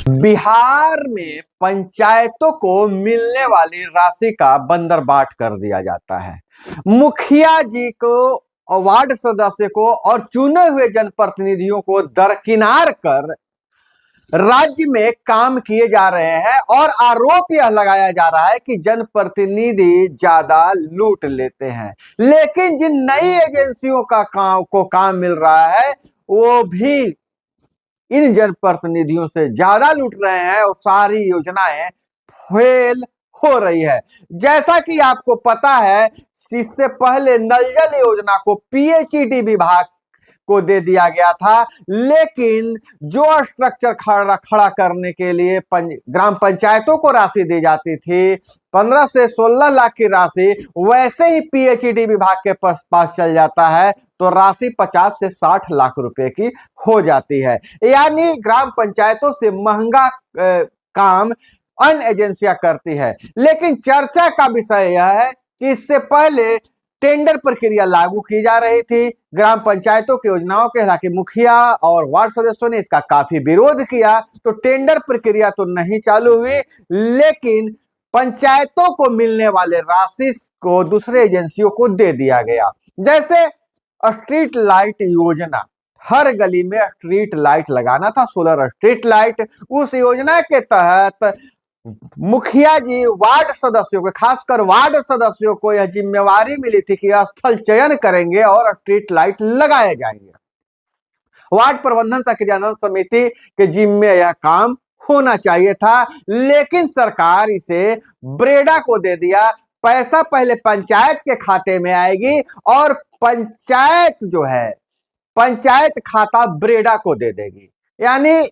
बिहार में पंचायतों को मिलने वाली राशि का बंदरबाट कर दिया जाता है। मुखिया जी को और वार्ड सदस्य को और चुने हुए जनप्रतिनिधियों को दरकिनार कर राज्य में काम किए जा रहे हैं और आरोप यह लगाया जा रहा है कि जनप्रतिनिधि ज्यादा लूट लेते हैं। लेकिन जिन नई एजेंसियों का काम मिल रहा है वो भी इन जनप्रतिनिधियों से ज्यादा लूट रहे हैं और सारी योजनाएं फेल हो रही है। जैसा कि आपको पता है, इससे पहले नल जल योजना को पीएचईडी विभाग को दे दिया गया था, लेकिन जो स्ट्रक्चर खड़ा करने के लिए ग्राम पंचायतों को राशि दी जाती थी 15 से 16 लाख की राशि, वैसे ही पीएचईडी विभाग के पास चल जाता है तो राशि 50 से 60 लाख रुपए की हो जाती है। यानी ग्राम पंचायतों से महंगा काम अन्य एजेंसियां करती है। लेकिन चर्चा का विषय यह है कि इससे पहले टेंडर प्रक्रिया लागू की जा रही थी ग्राम पंचायतों की योजनाओं के, हालांकि मुखिया और वार्ड सदस्यों ने इसका काफी विरोध किया तो टेंडर प्रक्रिया तो नहीं चालू हुई, लेकिन पंचायतों को मिलने वाले राशि को दूसरे एजेंसियों को दे दिया गया। जैसे स्ट्रीट लाइट योजना, हर गली में स्ट्रीट लाइट लगाना था, सोलर स्ट्रीट लाइट। उस योजना के तहत मुखिया जी वार्ड सदस्यों को, खासकर वार्ड सदस्यों को यह जिम्मेवारी मिली थी कि स्थल चयन करेंगे और स्ट्रीट लाइट लगाए जाएंगे। वार्ड प्रबंधन सक्रियान्वयन समिति के जिम्मे यह काम होना चाहिए था, लेकिन सरकार इसे ब्रेडा को दे दिया। पैसा पहले पंचायत के खाते में आएगी और पंचायत जो है पंचायत खाता ब्रेडा को दे देगी। यानी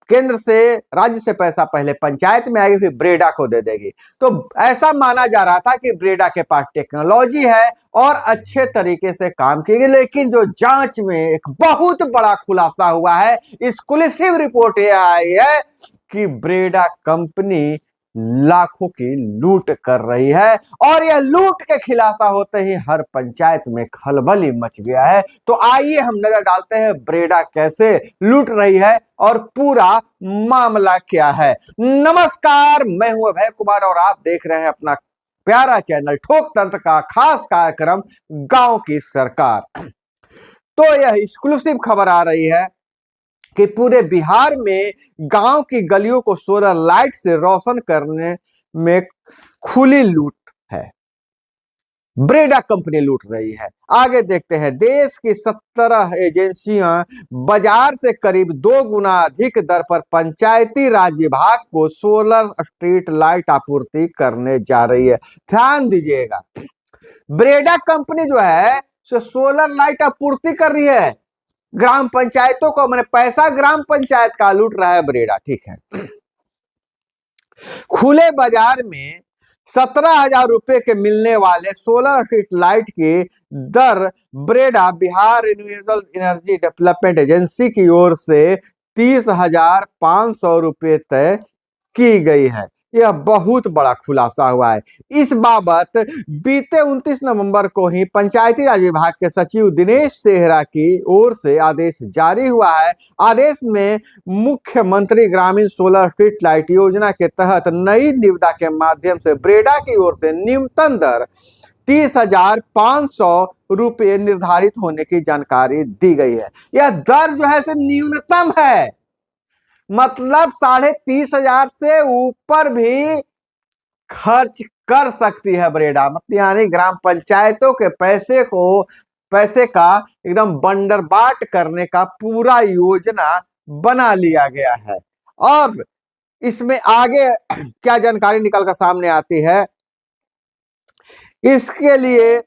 केंद्र से, राज्य से पैसा पहले पंचायत में आएगी फिर ब्रेडा को दे देगी। तो ऐसा माना जा रहा था कि ब्रेडा के पास टेक्नोलॉजी है और अच्छे तरीके से काम किएगी। लेकिन जो जांच में एक बहुत बड़ा खुलासा हुआ है, एक्सक्लूसिव रिपोर्ट यह आई है कि ब्रेडा कंपनी लाखों की लूट कर रही है और यह लूट के खुलासा होते ही हर पंचायत में खलबली मच गया है। तो आइए हम नजर डालते हैं ब्रेडा कैसे लूट रही है और पूरा मामला क्या है। नमस्कार, मैं हूं अभय कुमार और आप देख रहे हैं अपना प्यारा चैनल ठोक तंत्र का खास कार्यक्रम गांव की सरकार। तो यह एक्सक्लूसिव खबर आ रही है कि पूरे बिहार में गांव की गलियों को सोलर लाइट से रोशन करने में खुली लूट है। ब्रेडा कंपनी लूट रही है। आगे देखते हैं। देश की 17 एजेंसियां बाजार से करीब 2 गुना अधिक दर पर पंचायती राज विभाग को सोलर स्ट्रीट लाइट आपूर्ति करने जा रही है। ध्यान दीजिएगा, ब्रेडा कंपनी जो है सोलर लाइट आपूर्ति कर रही है ग्राम पंचायतों को, मैंने पैसा ग्राम पंचायत का लूट रहा है ब्रेडा, ठीक है। खुले बाजार में 17,000 रुपए के मिलने वाले सोलर स्ट्रीट लाइट की दर BREDA Bihar renewable energy development agency की ओर से 30,500 रुपए तय की गई है। यह बहुत बड़ा खुलासा हुआ है। इस बाबत बीते 29 नवंबर को ही पंचायती राज विभाग के सचिव दिनेश सेहरा की ओर से आदेश जारी हुआ है। आदेश में मुख्यमंत्री ग्रामीण सोलर स्ट्रीट लाइट योजना के तहत नई निविदा के माध्यम से ब्रेडा की ओर से न्यूनतम दर 30,500 रुपये निर्धारित होने की जानकारी दी गई है। यह दर जो है न्यूनतम है, मतलब 30,500 से ऊपर भी खर्च कर सकती है ब्रेडा। मतलब यानी ग्राम पंचायतों के पैसे का एकदम बंदरबाट करने का पूरा योजना बना लिया गया है। और इसमें आगे क्या जानकारी निकल कर सामने आती है, इसके लिए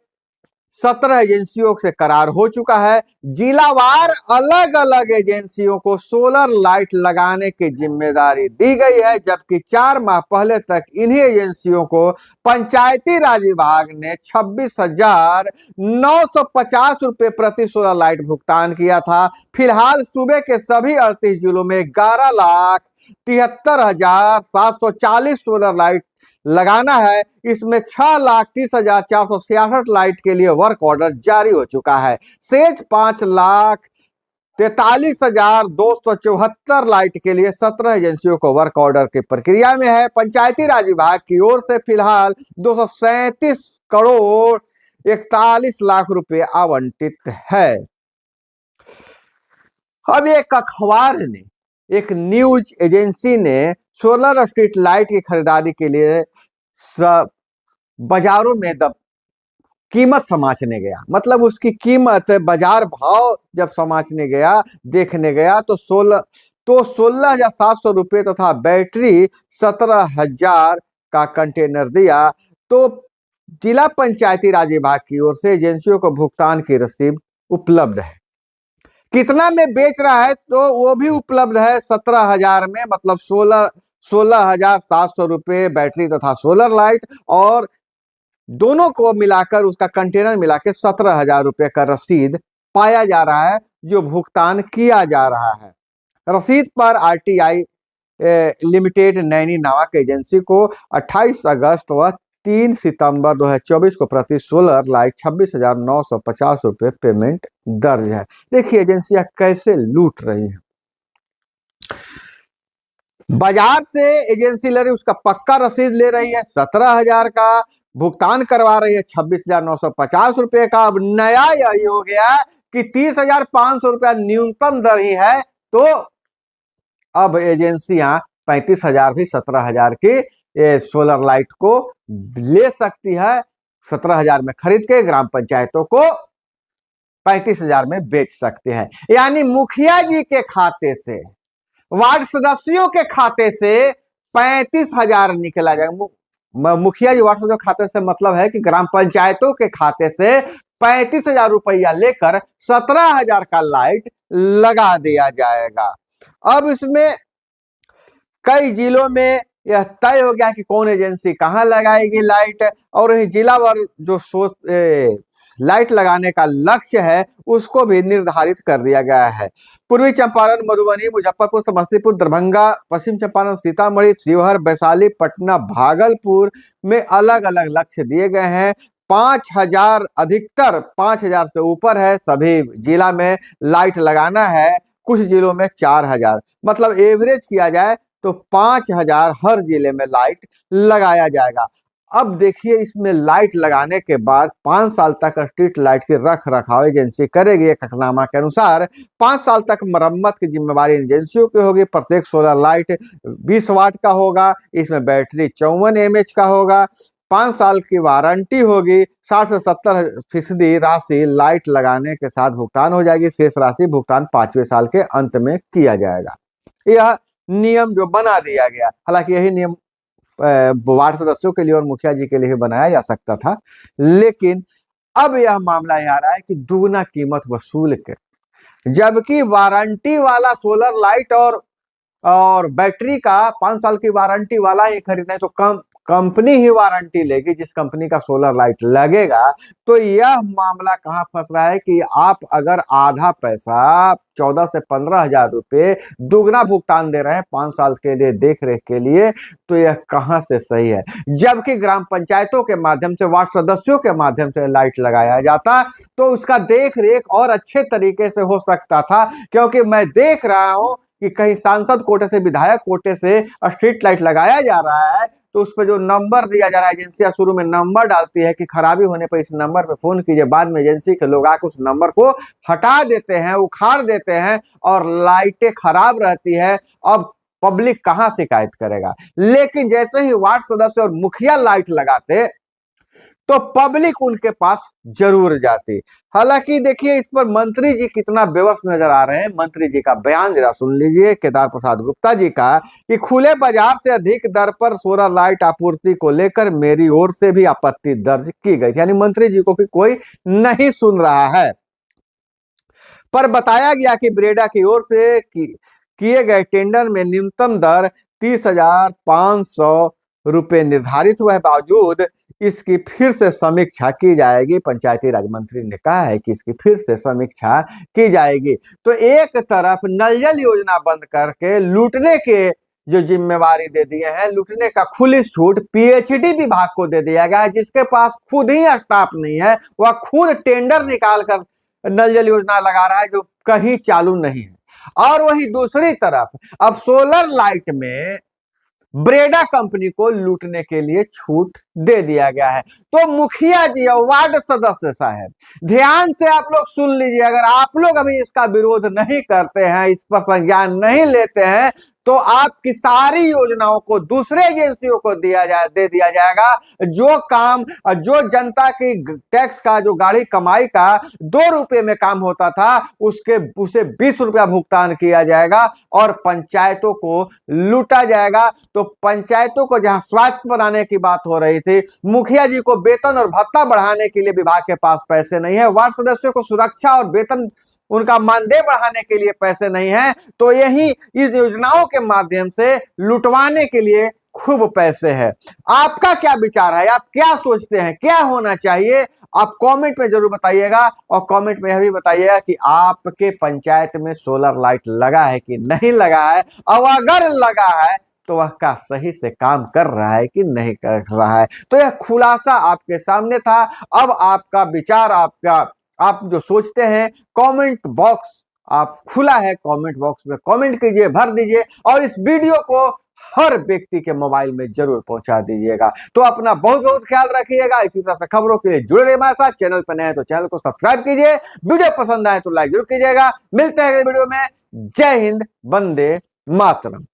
17 एजेंसियों से करार हो चुका है। जिलावार अलग अलग एजेंसियों को सोलर लाइट लगाने की जिम्मेदारी दी गई है, जबकि 4 माह पहले तक इन्हीं एजेंसियों को पंचायती राज विभाग ने 26,950 रुपए प्रति सोलर लाइट भुगतान किया था। फिलहाल सूबे के सभी 38 जिलों में 11,73,740 सोलर लाइट लगाना है। इसमें 6,30,466 लाइट के लिए वर्क ऑर्डर जारी हो चुका है। शेष 5,00,000 43,274 लाइट के लिए 17 एजेंसियों को वर्क ऑर्डर की प्रक्रिया में है। पंचायती राज विभाग की ओर से फिलहाल 237 करोड़ 41 लाख रुपए आवंटित है। अब एक अखबार ने, एक न्यूज एजेंसी ने सोलर स्ट्रीट लाइट की खरीदारी के लिए बाजारों में कीमत समाचने गया, मतलब उसकी कीमत बाजार भाव जब समाचने गया, देखने गया तो 16,700 रुपये तथा बैटरी 17,000 का कंटेनर दिया। तो जिला पंचायती राज विभाग की ओर से एजेंसियों को भुगतान की रसीद उपलब्ध है। कितना में बेच रहा है तो वो भी उपलब्ध है, 17,000 में, मतलब 16,700 रुपये बैटरी तथा सोलर लाइट, और दोनों को मिलाकर उसका कंटेनर मिला के 17,000 रुपये का रसीद पाया जा रहा है, जो भुगतान किया जा रहा है। रसीद पर आरटीआई लिमिटेड नैनी नामक एजेंसी को 28 अगस्त व 3 सितंबर 2024 को प्रति सोलर लाइट 26,950 रुपये पेमेंट दर्ज है। देखिए एजेंसियां कैसे लूट रही हैं। बाजार से एजेंसी ले रही, उसका पक्का रसीद ले रही है 17,000 का, भुगतान करवा रही है 26,950 रुपये का। अब नया यही हो गया कि 30,500 रुपया न्यूनतम दर ही है, तो अब एजेंसियां 35,000 भी 17,000 की सोलर लाइट को ले सकती है। 17,000 में खरीद के ग्राम पंचायतों को 35,000 में बेच सकते हैं। यानी मुखिया जी के खाते से, वार्ड सदस्यों के खाते से 35,000 निकला जाएगा। मुखिया जी वार्ड सदस्यों के खाते से मतलब है कि ग्राम पंचायतों के खाते से 35,000 रुपया लेकर 17,000 का लाइट लगा दिया जाएगा। अब इसमें कई जिलों में यह तय हो गया कि कौन एजेंसी कहां लगाएगी लाइट, और जिलावार जो लाइट लगाने का लक्ष्य है उसको भी निर्धारित कर दिया गया है। पूर्वी चंपारण, मधुबनी, मुजफ्फरपुर, समस्तीपुर, दरभंगा, पश्चिम चंपारण, सीतामढ़ी, शिवहर, वैशाली, पटना, भागलपुर में अलग अलग लक्ष्य दिए गए हैं। 5,000, अधिकतर 5,000 से ऊपर है, सभी जिला में लाइट लगाना है। कुछ जिलों में 4,000, मतलब एवरेज किया जाए तो 5,000 हर जिले में लाइट लगाया जाएगा। अब देखिए इसमें लाइट लगाने के बाद 5 साल तक स्ट्रीट लाइट की रख रखाव एजेंसी करेगी। एक हकनामा के अनुसार 5 साल तक मरम्मत की जिम्मेवारी एजेंसियों की होगी। प्रत्येक सोलर लाइट 20 वाट का होगा, इसमें बैटरी 54 mAh का होगा। 5 साल की वारंटी होगी। 60 से 70% राशि लाइट लगाने के साथ भुगतान हो जाएगी। शेष राशि भुगतान 5वें साल के अंत में किया जाएगा। यह नियम जो बना दिया गया, हालांकि यही नियम वार्ड सदस्यों के लिए और मुखिया जी के लिए बनाया जा सकता था, लेकिन अब यह मामला आ रहा है कि दुगना कीमत वसूल के, जबकि वारंटी वाला सोलर लाइट और बैटरी का 5 साल की वारंटी वाला ही खरीदना है तो कंपनी ही वारंटी लेगी जिस कंपनी का सोलर लाइट लगेगा। तो यह मामला कहां फंस रहा है कि आप अगर आधा पैसा 14 से 15,000 रुपये दुगना भुगतान दे रहे हैं 5 साल के लिए देख रेख के लिए, तो यह कहां से सही है। जबकि ग्राम पंचायतों के माध्यम से, वार्ड सदस्यों के माध्यम से लाइट लगाया जाता तो उसका देख रेख और अच्छे तरीके से हो सकता था, क्योंकि मैं देख रहा हूं कि कहीं सांसद कोटे से, विधायक कोटे से स्ट्रीट लाइट लगाया जा रहा है तो उस पर जो नंबर दिया जा रहा है, एजेंसियां शुरू में नंबर डालती है कि खराबी होने पर इस नंबर पे फोन कीजिए, बाद में एजेंसी के लोग आकर उस नंबर को हटा देते हैं, उखाड़ देते हैं और लाइटें खराब रहती है। अब पब्लिक कहां शिकायत करेगा। लेकिन जैसे ही वार्ड सदस्य और मुखिया लाइट लगाते तो पब्लिक उनके पास जरूर जाती। हालांकि देखिए इस पर मंत्री जी कितना बेबस नजर आ रहे हैं। मंत्री जी का बयान जरा सुन लीजिए, केदार प्रसाद गुप्ता जी का, कि खुले बाजार से अधिक दर पर सोलर लाइट आपूर्ति को लेकर मेरी ओर से भी आपत्ति दर्ज की गई। यानी मंत्री जी को भी कोई नहीं सुन रहा है। पर बताया गया कि ब्रेडा की ओर से किए गए टेंडर में न्यूनतम दर 30,500 रुपये निर्धारित हुए बावजूद इसकी फिर से समीक्षा की जाएगी। पंचायती राज मंत्री ने कहा है कि इसकी फिर से समीक्षा की जाएगी। तो एक तरफ नल जल योजना बंद करके लूटने के जो जिम्मेवारी दे दिए हैं, लूटने का खुली छूट पीएचडी विभाग को दे दिया गया है, जिसके पास खुद ही स्टाफ नहीं है, वह खुद टेंडर निकाल कर नल जल योजना लगा रहा है जो कहीं चालू नहीं है। और वही दूसरी तरफ अब सोलर लाइट में ब्रेडा कंपनी को लूटने के लिए छूट दे दिया गया है। तो मुखिया जी और वार्ड सदस्य साहब, ध्यान से आप लोग सुन लीजिए, अगर आप लोग अभी इसका विरोध नहीं करते हैं, इस पर संज्ञान नहीं लेते हैं, तो आपकी सारी योजनाओं को दूसरे एजेंसियों को दे दिया जाएगा। जो काम, जो जनता की टैक्स का, जो गाड़ी कमाई का 2 रुपए में काम होता था, उसे 20 रुपया भुगतान किया जाएगा और पंचायतों को लूटा जाएगा। तो पंचायतों को जहां स्वास्थ्य बनाने की बात हो रही थी, मुखिया जी को वेतन और भत्ता बढ़ाने के लिए विभाग के पास पैसे नहीं है, वार्ड सदस्यों को सुरक्षा और वेतन, उनका मानदेय बढ़ाने के लिए पैसे नहीं है, तो यही इस योजनाओं के माध्यम से लुटवाने के लिए खूब पैसे है। आपका क्या विचार है? आप क्या सोचते हैं, क्या होना चाहिए? आप कमेंट में जरूर बताइएगा। और कमेंट में यह भी बताइएगा कि आपके पंचायत में सोलर लाइट लगा है कि नहीं लगा है, और अगर लगा है तो वह का सही से काम कर रहा है कि नहीं कर रहा है। तो यह खुलासा आपके सामने था। अब आपका विचार, आप जो सोचते हैं, कमेंट बॉक्स आप खुला है, कमेंट बॉक्स में कमेंट कीजिए, भर दीजिए, और इस वीडियो को हर व्यक्ति के मोबाइल में जरूर पहुंचा दीजिएगा। तो अपना बहुत बहुत ख्याल रखिएगा। इसी तरह से खबरों के लिए जुड़े रहिए हमारे साथ। चैनल पर नए हैं तो चैनल को सब्सक्राइब कीजिए, वीडियो पसंद आए तो लाइक जरूर कीजिएगा। मिलते हैं अगले वीडियो में। जय हिंद, वंदे मातरम।